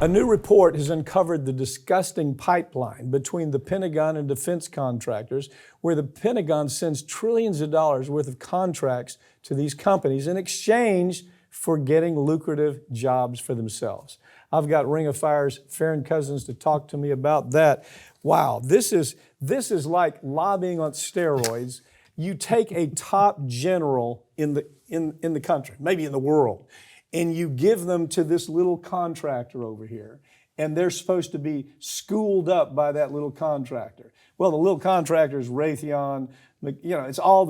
A new report has uncovered the disgusting pipeline between the Pentagon and defense contractors, where the Pentagon sends trillions of dollars worth of contracts to these companies in exchange for getting lucrative jobs for themselves. I've got Ring of Fire's Farron Cousins to talk to me about that. Wow, this is like lobbying on steroids. You take a top general in the country, maybe in the world, and you give them to this little contractor over here, and they're supposed to be schooled up by that little contractor. Well, the little contractor is Raytheon. It's all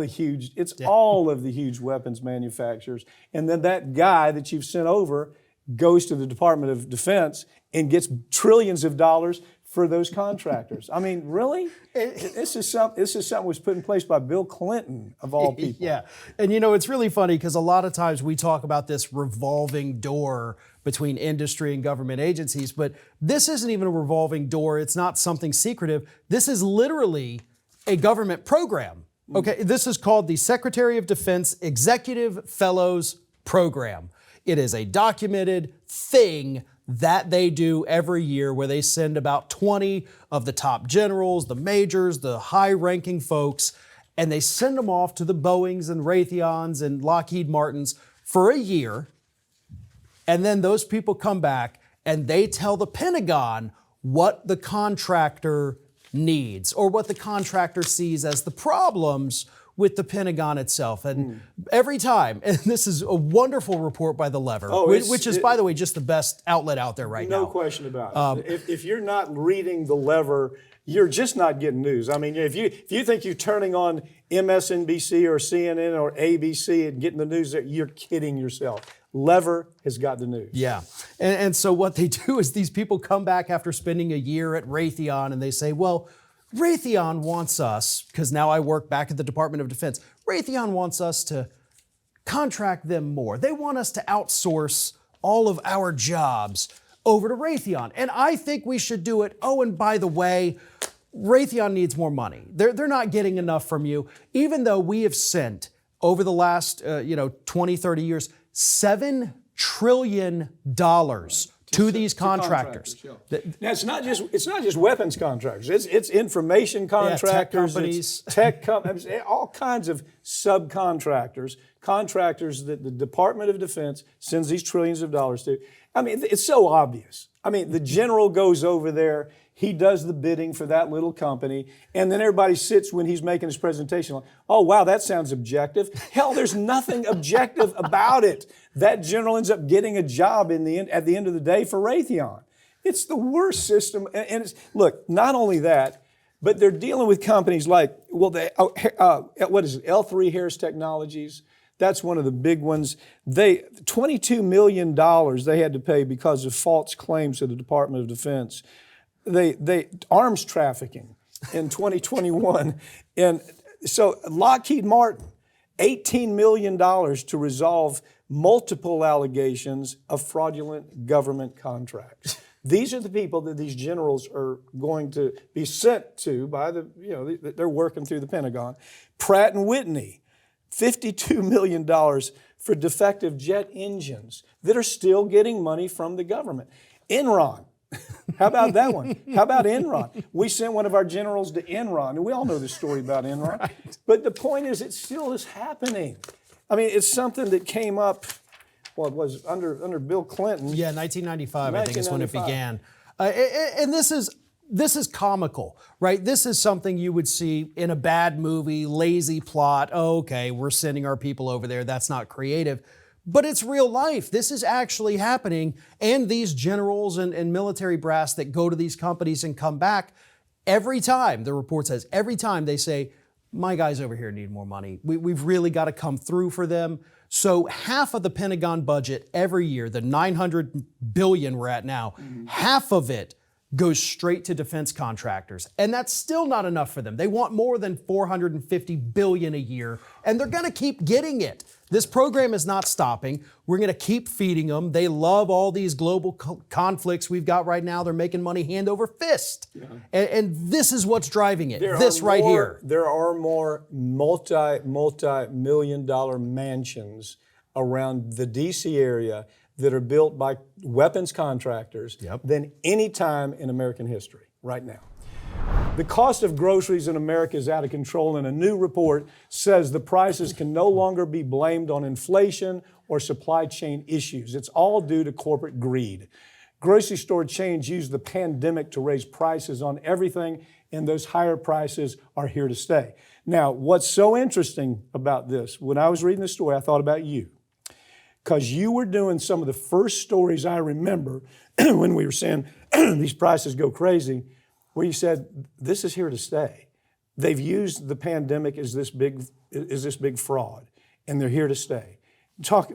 of the huge weapons manufacturers. And then that guy that you've sent over goes to the Department of Defense and gets trillions of dollars for those contractors. I mean, really? This is something was put in place by Bill Clinton, of all people. Yeah, and it's really funny because a lot of times we talk about this revolving door between industry and government agencies, but this isn't even a revolving door. It's not something secretive. This is literally a government program. Okay, this is called the Secretary of Defense Executive Fellows Program. It is a documented thing that they do every year where they send about 20 of the top generals, the majors, the high-ranking folks, and they send them off to the Boeings and Raytheons and Lockheed Martins for a year. And then those people come back and they tell the Pentagon what the contractor needs or what the contractor sees as the problems with the Pentagon itself. And every time, and this is a wonderful report by The Lever, which is, by the way, just the best outlet out there right now. No question about it. If you're not reading The Lever, you're just not getting news. I mean, if you think you're turning on MSNBC or CNN or ABC and getting the news, you're kidding yourself. Lever has got the news. Yeah. And so what they do is these people come back after spending a year at Raytheon and they say, well, Raytheon wants us, because now I work back at the Department of Defense, Raytheon wants us to contract them more. They want us to outsource all of our jobs over to Raytheon. And I think we should do it. Oh, and by the way, Raytheon needs more money. They're not getting enough from you, even though we have sent over the last 20, 30 years, $7 trillion to these contractors. Now it's not just weapons contractors. It's information contractors, tech companies, all kinds of subcontractors, contractors that the Department of Defense sends these trillions of dollars to. I mean, it's so obvious. I mean, the general goes over there, he does the bidding for that little company, and then everybody sits when he's making his presentation like, oh, wow, that sounds objective. Hell, there's nothing objective about it. That general ends up getting a job at the end of the day for Raytheon. It's the worst system. And look, not only that, but they're dealing with companies like, what is it, L3 Harris Technologies? That's one of the big ones. $22 million they had to pay because of false claims to the Department of Defense. They arms trafficking in 2021. And so Lockheed Martin, $18 million to resolve multiple allegations of fraudulent government contracts. These are the people that these generals are going to be sent to by they're working through the Pentagon. Pratt & Whitney, $52 million for defective jet engines that are still getting money from the government. Enron, how about that one? How about Enron? We sent one of our generals to Enron, and we all know the story about Enron. Right. But the point is, it still is happening. I mean, it's something that came up, it was under Bill Clinton. Yeah, 1995, I think is when it began. And this is comical, right? This is something you would see in a bad movie, lazy plot. Oh, okay, we're sending our people over there. That's not creative. But it's real life. This is actually happening. And these generals and military brass that go to these companies and come back, every time, the report says, every time they say, my guys over here need more money. We've really got to come through for them. So half of the Pentagon budget every year, the $900 billion we're at now, half of it goes straight to defense contractors. And that's still not enough for them. They want more than $450 billion a year, and they're going to keep getting it. This program is not stopping. We're going to keep feeding them. They love all these global conflicts we've got right now. They're making money hand over fist. Yeah. And this is what's driving it, right here. There are more multi-million dollar mansions around the D.C. area that are built by weapons contractors Yep. than any time in American history right now. The cost of groceries in America is out of control, and a new report says the prices can no longer be blamed on inflation or supply chain issues. It's all due to corporate greed. Grocery store chains used the pandemic to raise prices on everything, and those higher prices are here to stay. Now, what's so interesting about this, when I was reading this story, I thought about you, because you were doing some of the first stories I remember when we were saying these prices go crazy, where you said, this is here to stay. They've used the pandemic as this big fraud, and they're here to stay.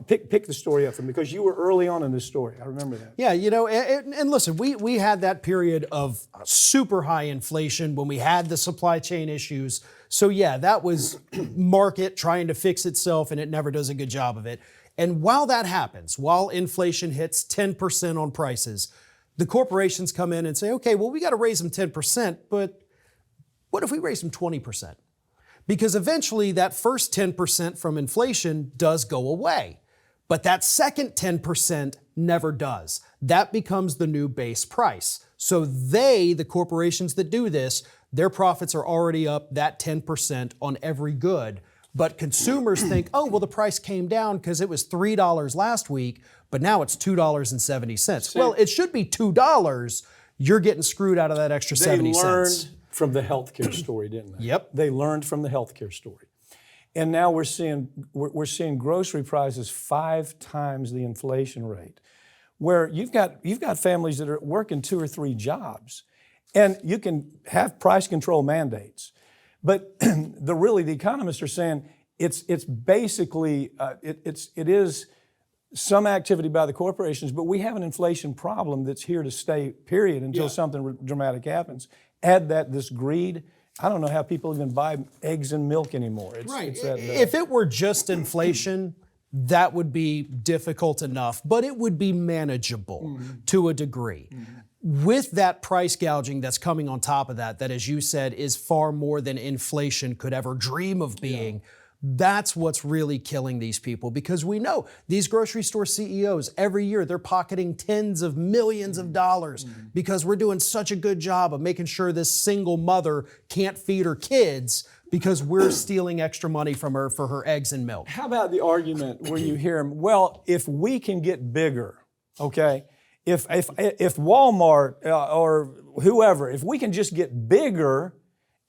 Pick the story up from, because you were early on in this story. I remember that. Yeah, you know, and listen, we had that period of super high inflation when we had the supply chain issues. So yeah, that was market trying to fix itself, and it never does a good job of it. And while that happens, while inflation hits 10% on prices, the corporations come in and say, okay, well, we got to raise them 10%, but what if we raise them 20%? Because eventually that first 10% from inflation does go away. But that second 10% never does. That becomes the new base price. So the corporations that do this, their profits are already up that 10% on every good. But consumers think, oh, well, the price came down because it was $3 last week, but now it's $2.70. Well, it should be $2. You're getting screwed out of that extra 70 cents. They learned from the healthcare story, didn't they? Yep. They learned from the healthcare story. And now we're seeing grocery prices 5 times the inflation rate, where you've got families that are working 2 or 3 jobs, and you can have price control mandates. But the economists are saying it's basically it is some activity by the corporations, but we have an inflation problem that's here to stay, period, until something dramatic happens. Add this greed. I don't know how people even buy eggs and milk anymore. It's that bad. If it were just inflation, that would be difficult enough, but it would be manageable to a degree. With that price gouging that's coming on top of that, as you said, is far more than inflation could ever dream of being. That's what's really killing these people, because we know these grocery store CEOs, every year they're pocketing tens of millions of dollars because we're doing such a good job of making sure this single mother can't feed her kids because we're stealing extra money from her for her eggs and milk. How about the argument where you hear them, well, if we can get bigger, okay? If Walmart or whoever, if we can just get bigger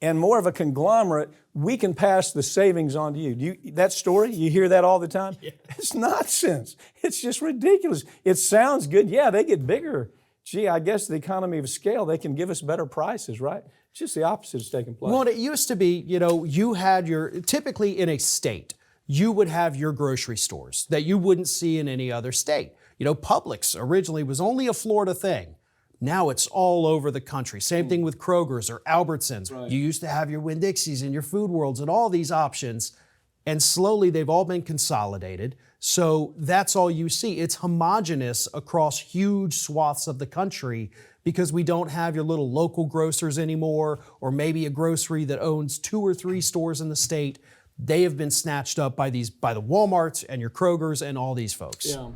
and more of a conglomerate, we can pass the savings on to you. That story, you hear that all the time? Yeah. It's nonsense. It's just ridiculous. It sounds good. Yeah, they get bigger. Gee, I guess the economy of scale, they can give us better prices, right? It's just the opposite is taking place. Well, it used to be, you had typically in a state, you would have your grocery stores that you wouldn't see in any other state. Publix originally was only a Florida thing. Now it's all over the country. Same thing with Kroger's or Albertsons. Right. You used to have your Winn-Dixies and your Food Worlds and all these options, and slowly they've all been consolidated. So that's all you see. It's homogenous across huge swaths of the country because we don't have your little local grocers anymore, or maybe a grocery that owns 2 or 3 stores in the state. They have been snatched up by the Walmarts and your Kroger's and all these folks. Yeah.